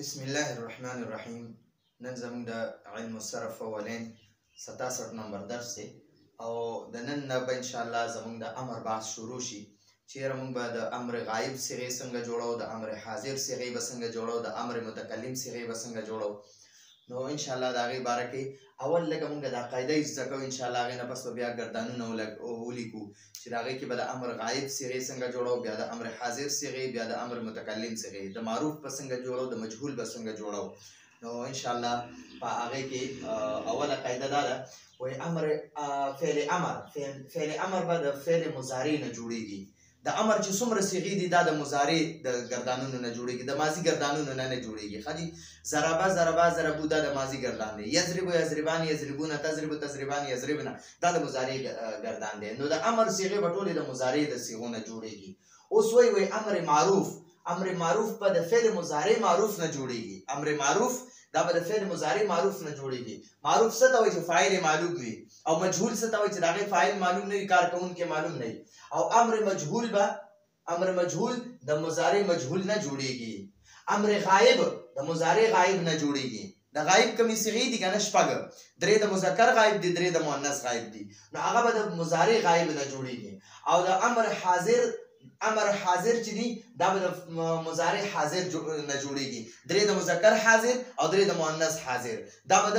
بسم الله الرحمن الرحیم. نن زموږ د علم الصرف اولین 67 نمبر درس دی او د نن نه به انشاءالله زموږ د امر بحث شروع شي. چیرې موږ به د امر غایب صیغې څنګه جوړو، د امر حاضر صیغې به څنګه جوړو، د امر متکلم صیغې به څنګه جوړو. نو انشاءالله د هغې باره کې اول لږه موږ دا قاعده یې زده کوو. انشاءالله هغې نه پس به بیا ګردانونه ولیکو چې د هغې کې به د امر غایب صیغې څنګه جوړو، بیا د امر حاضر صیغې، بیا د امر متکلم صیغې، د معروف به څنګه جوړو، د مجهول به څنګه جوړو. نو انشاءالله په هغې کې اوله قاعده دا ده، وایي امر فعل امر به د فعل مضارع نه جوړېږي. د امر چې څومره صیغې دي دا د مضارع د ګردانونو نه جوړېږي، د ماضي ګردانونو نه جوړېږي. ښه جي، ضربه ضربا ضربو دا د ماضي ګردان دی. یضربو یضربان یضربونه تضربو تضربان یضربنه دا د مضارع ګردان دی. نو د امر صیغې به ټولې د مضارع د صیغو نه جوړېږي. اوس وایي امر معروف به د فعل مضارع معروف نه جوړېږي. امر معروف دا به د فعل مضارع معروف نه جوړېږي. معروف څه ته وایي چې فاعل معلوم وي، او مجهول څه ته وایي چې د هغې فاعل معلوم نه وي، کار کوونکی معلوم نه وي. او امر مجهول د مضارع مجهول نه جوړېږي. امر غایب د مضارع غایب نه جوړېږي. د غایب کمې صیغې دي که نه، شپږ، درې د مذکر غایب دي، درې د مؤنث غایب دي. نو هغه به د مضارع غایب نه جوړېږي. او د امر حاضر چې دي دا به د مضارع حاضر نه جوړېږي. درې د مذکر حاضر او درې د مؤنث حاضر. دا به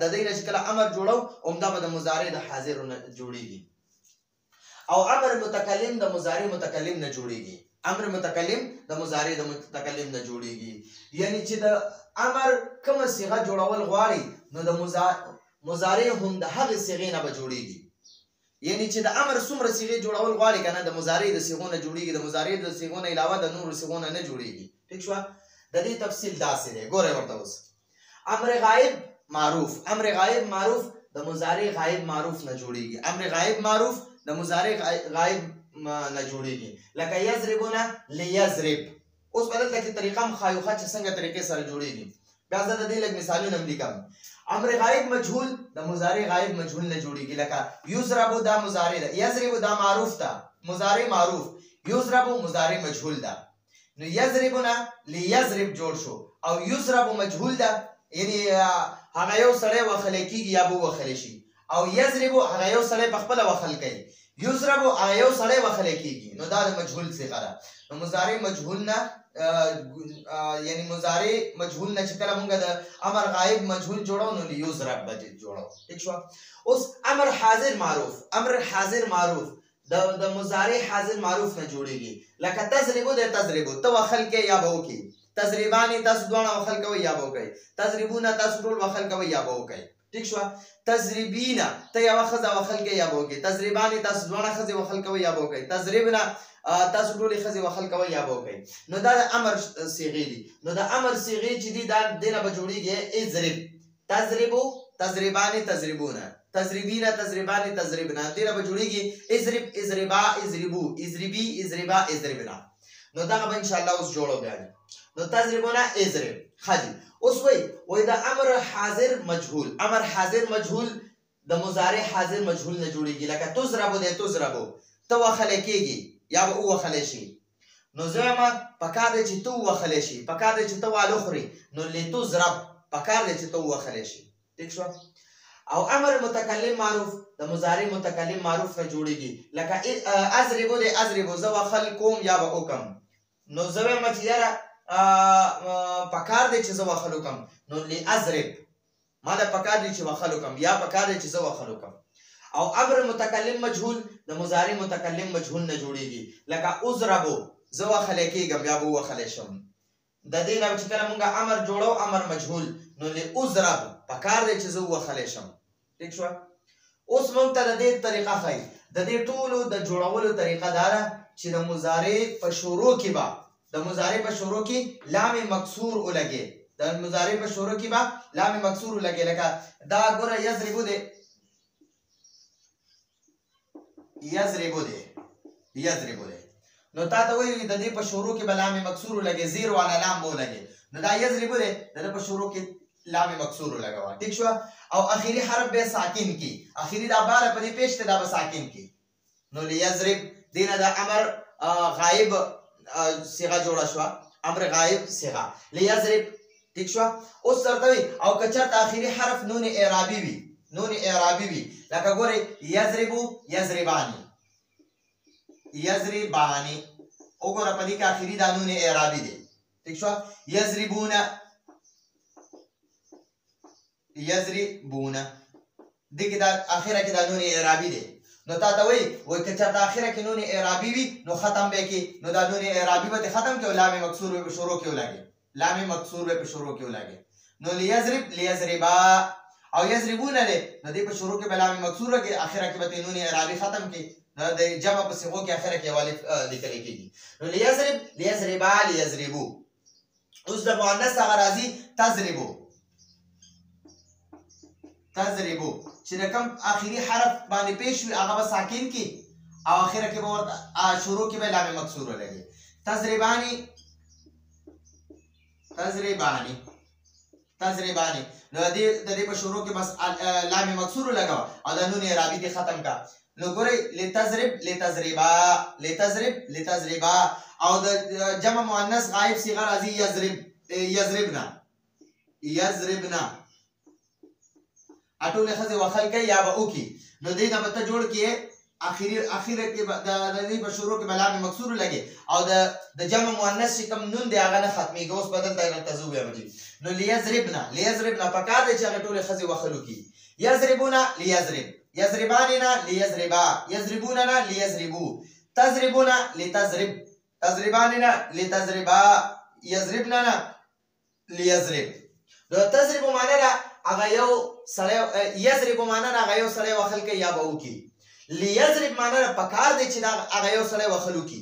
د دې نه چې کله امر جوړو همدا به د مضارع د حاضر نه جوړېږي. او امر متکلم د مضارع متکلم نه جوړېږي. امر متکلم د مضارع د متکلم نه جوړېږي. یعنی چې د امر کومه صیغه جوړول غواړي نو د مضارع هم د هغې صیغې نه به جوړېږي. یعنی چې د امر څومره صیغې جوړول غواړي که نه، د مضارع د صیغو نه جوړېږي. د مضارع د صیغو نه علاوه د نورو صیغو نه جوړېږي. ټیک شوه؟ د دې تفصیل داسې دی، ګورئ ورته اوس. امر غایب معروف د مضارع غایب معروف نه جوړېږي. امر غایب معروف د مضارع غایب نه جوړېږي. لکه یضربونه لیضرب. اوس به دلته کې طریقه هم ښایو ښه چې څنګه طریقې سره جوړېږي. بیا زه د دې لږ مثالونه هم لیکم. امر غایب مجهول د مضارع غایب مجهول نه جوړېږي. لکه یضربو دا مضارع ده، یضربو دا معروف ده، مضارع معروف، یضربو مضارع مجهول ده. نو یضربونه لیضرب جوړ شو، او یضربو مجهول ده، یعنی هغه یو سړی وخلی کېږي یا به وخلی شي. او یضربو هغه یو سړی په خپله وخل کوي، یضربو هغه یو سړی وخلی کېږي. نو دا د مجهول صیغه ده. نو مضارع مجهول نه یعنی مضارع مجهول نه چې کله موږ د امر غایب مجهول جوړو نو لیضرب به جوړو. ټیک شوه؟ اوس امر حاضر معروف د مضارع حاضر معروف نه جوړېږي. لکه تضربو د تضربو، ته وخل کې یا به وکړي. تضربانې تاسو دواړه وخل کوئ یا به وکړئ. تضربونه تاسو ټول وخل کوئ یا به وکړئ. ټیک شوه؟ تضربینه ته یوه ښځه وخل کوئ یا به وکړئ. تضربانې تاسو دواړه ښځې وخل کوئ یا به وکړئ. تضربنه تاسو ټولې ښځې وخل کوئ یا به وکړئ. نو دا د امر صیغې دي. نو د امر صیغې چې دي دا دې نه به جوړېږي اضرب، تضربو، تضربانې، تضربونه، تضربینه، تضربانې، تضربنه. دې نه به جوړېږي اضرب، اضربا، اضربو، اضربي، اضربا، اضربنه. نو دغه به انشاءالله اوس جوړو بیا. نو تضربونه اضرب. ښه جي، اوس وایي د امر حاضر مجهول د مضارع حاضر مجهول نه جوړېږي. لکه تضربو دی، تضربو، ته وخلی کېږي یا به ووخلی شي. نو زه وایم پکار دی چې ته ووخلی شي، پکار دی چې ته واله خورې. نو لتضرب پکار دی چې ته ووخلی شي. ټیک شوه؟ او امر متکلم معروف د مضارع متکلم معروف نه جوړېږي. لکه اضربو دی، اضربو، زه وخل کوم یا به وکم. نو زه وایم چې یاره پکار دی چې زه وخل وکم. نو لاضرب، ما ده پکار دی چې وخل وکم یا پکار دی چې زه وخل وکم. او امر متکلم مجهول د مضارع متکلم مجهول نه جوړېږي. لکه اضربو، زه وخلی کېږم یا به ووخلی شم. د دې نه چې کله مونږ امر جوړو امر مجهول نو لاضرب پکار دی چې زه ووخلی شم. ټیک شوه؟ اوس مونږ ته د دې طریقه ښایي. د دې ټولو د جوړولو طریقه دا ده چې د مضارع په شروع کې لام مکسور ولګي. د مضارع په شروع کې به لام مکسور ولګي. لکه دا ګوره یضربو دی، یضربو دی. نو تا ته وایي د دې په شروع کې به لام مکسور ولګي، زیر والا لام به ولګي. نو دا یضربو دی، د ده په شروع کې لام مکسور ولګوه. ټیک شوه؟ او اخري حرف به ساکن کی، اخري دا باله په دې پیش ته دا به ساکن کی. نو لیضرب دې نه د امر غایب صيغه جوړه شو. امر غائب صيغه ليضرب ٹھیک شو اوس ترتوي او کچرت اخیری حرف نون اعرابي وي نون اعرابي وي لکه ګوري يضربو يضرباني يضرباني وګوره په دې کې اخیری دا نون اعرابي دي ٹھیک شو يضربون يضربون دغه دا اخره کې دا نون اعرابي دي نو تا ته وای کچرت اخره کې نون اعرابي وي نو ختم به کې نو دا نون اعرابي به ختم کې لام مکسور به شروع کې ولګي لام مکسور به شروع کې ولګي نو ليضرب ليضربا او يضربون له نو دې په شروع کې لام مکسور کې اخره کې به نون اعرابي ختم کې نو د جمع په صيغو کې اخره کې والف لیکل کېږي نو ليضرب ليضربا ليضربو اوس د مؤنث هغه راځي تضربو تضربو چې کوم اخیری حرف باندې پیش وي هغه به ساکن کی او اخره کې به شروع کې به لام مکسور ولګي تضربانی تضربانی تضربانی نو د دې په شروع کې بس لام مکسور لګاو او د نون اعرابي دي ختم کا نو ګورئ لتضرب لتضربا لتضرب لتضربا او د جمع مؤنث غائب صيغه راځي يضرب يضربنا يضربنا اټول خزه وخل کوي یا به اوکی نو دې نه مته جوړ کې اخیره کې د دې په شروع کې لام مکسور لګي او د جمع مؤنث چې کوم نون دی هغه نه ختمي اوس بدل ته تزو یا مجي نو ليضربنا ليضربنا پکار دي چې هغه ټول خزه وخلو کی يضربونا ليضرب يضرباننا ليضربا يضربوننا ليضربوا تضربونا لتضرب تضرباننا لتضربا يضربننا ليضرب نو تضرب معنی هغه یو سړی یضرب معنی هغه یو سړی وخل کوي یا به وکي ليضرب معنی پکار دی چې هغه یو سړی وخلو کی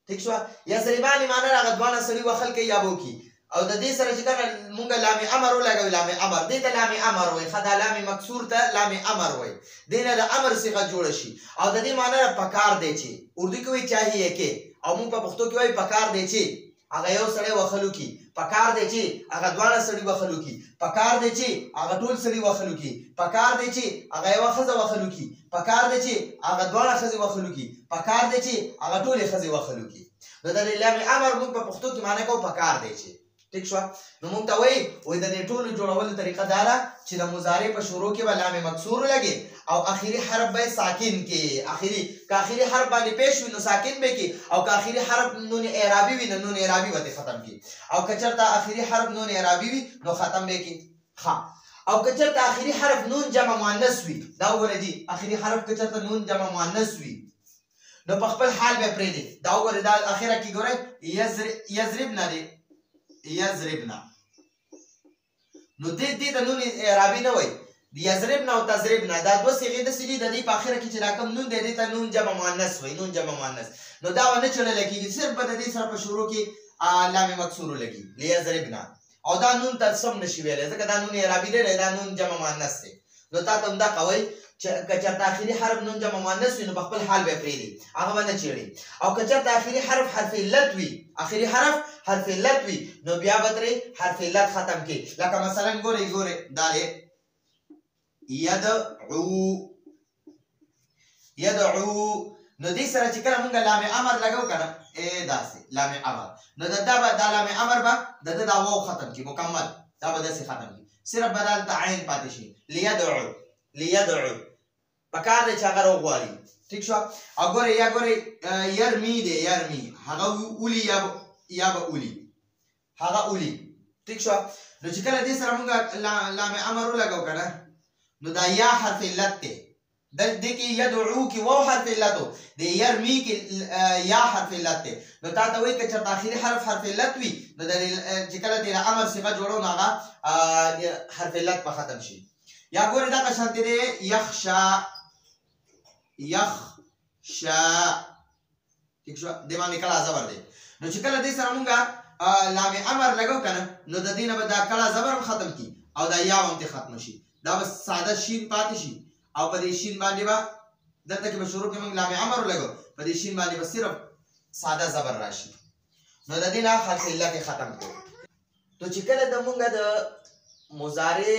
ٹھیک شو یضربانی معنی هغه دوه سړی وخل کوي یا به وکي او د دې سره چې کله مونږ لام امر ولګوي لام امر دې ته لام امر وای خدا لام مکسور ته لام امر وای دینه د امر صيغه جوړ شي او د دې معنی پکار دی چې اردو کې وی چاهیه کې او مونږ په پښتو کې وای پکار دی چې هغه یو سړی وخلو کی پکار دی چې هغه دوه سړی وخلو کی پکار دی چې هغه ټول سړی وخلو کی پکار دی چې هغه یو خزه وخلو کی پکار دی چې هغه دوه خزه وخلو کی پکار دی چې هغه ټول خزه وخلو کی نو د لام امر موږ په پښتو کې معنی کو پکار دی چې ٹھیک شو نو موږ ته وای د دې ټولو جوړولو طریقه دا ده چې د مضارع په شروع کې لام مکسور لګي او اخیری حرف به ساکن کې اخیری حرف باندې پیش وي نو ساکن به کې او که اخیری حرف نون اعرابي وي نو نون اعرابي به ختم کې او کچرته اخیری حرف نون اعرابي وي نو ختم به کې ها او کچرته اخیری حرف نون جمع مؤنث وي دا وګورئ جی اخیری حرف کچرته نون جمع مؤنث وي نو په خپل حال به پرې دي دا وګورئ دا اخیره کې ګورئ یضربنا دي یضربنا نو دې ته نون اعرابي نه وای یضربنا او تضربنا دا دوه صيغې د سړي د دې په اخره کې چې راکم نون دې ته نون جمع مؤنث وای نون جمع مؤنث نو دا ونه چلل کېږي صرف د دې سره په شروع کې لام مکسور لګي ليضربنا او دا نون ترسم نشي ویلې ځکه دا نون اعرابي دی دا نون جمع مؤنث دی نو تا ته دا کوي کچرته اخیری حرف نون جمع مؤنث وي نو په خپل حال به پریدي هغه باندې چیړي او کچرته اخیری حرف حرف علت وي اخیری حرف حرف علت وي نو بیا به ترې حرف علت ختم کی لکه مثلا ګورئ دا يدعو نو دې سره چې کله مونږ لام امر لګاو کنه داسې لام امر نو دا لام امر به د واو ختم کی مکمل دا به داسې ختم کی صرف بدل تعین پاتې شي ليدعو پکار دې چې هغه وغواړي ٹھیک شو او ګورئ يرمي دې يرمي هغه اولی یا به اولی هغه اولی ٹھیک شو نو چې کله دې سره مونږ لام امر لګاو کنه نو دا یا حرف علت ته د دې کې يدعو کې واو حرف علت د يرمي کې یا حرف علت ته نو تا ته وایي چې چرته اخیری حرف علت وي نو د چې کله دې امر صيغه جوړو نو هغه حرف علت په ختم شي یا ګورئ دا قشنت دی يخشى ٹھیک شو دې باندې کله زبر دی نو چې کله دې سره مونږه لام امر لګاو کنه نو د دې نه به دا کله زبر ختم کی او دا یا هم ختم شي دا بس ساده شین پاتې شي او په دې شین باندې با دلته کې به شروع کې موږ لام امر لګو په دې شین باندې به صرف ساده زبر راشي نو د دې نه حرف علت ختم کړو تو چې کله د موږ د مضارع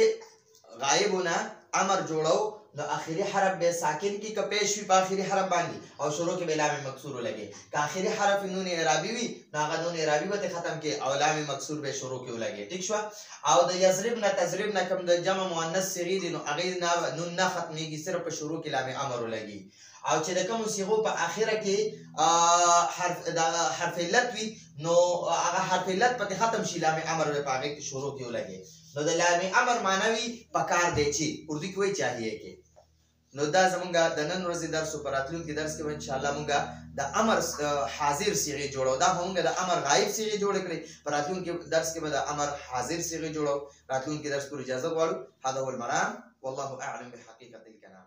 غایبونه امر جوړو نو اخري حرف به ساکن کی که پیش وي په اخري حرف باندې او شروع کې به لام مکسور ولګي که اخري حرف نون اعرابي وي نو هغه نون اعرابي به ختم کې او لام مکسور به شروع کې ولګي ٹھیک شو او د یضربنا تضربنا کوم د جمع مؤنث صیغه دي نو هغه نون نه ختميږي صرف په شروع کې لام امر ولګي او چې د کوم صيغو په اخره کې حرف علت وي نو هغه حرف علت په ختم شي لام امر په هغه کې شروع کې ولګي نو د لام امر معنی پکار دی چې اردو کې وایي چاهیه کې نو دا زمونږه د نن ورځې درس او راتلونکي درس کې به ان شاء الله مونږه د امر حاضر صيغه جوړو دا مونږه د امر غایب صيغه جوړ کړې پر راتلونکي درس کې به د امر حاضر صيغه جوړو راتلونکي درس پر اجازه غواړو هذا هو المرام والله اعلم بحقيقه الكلام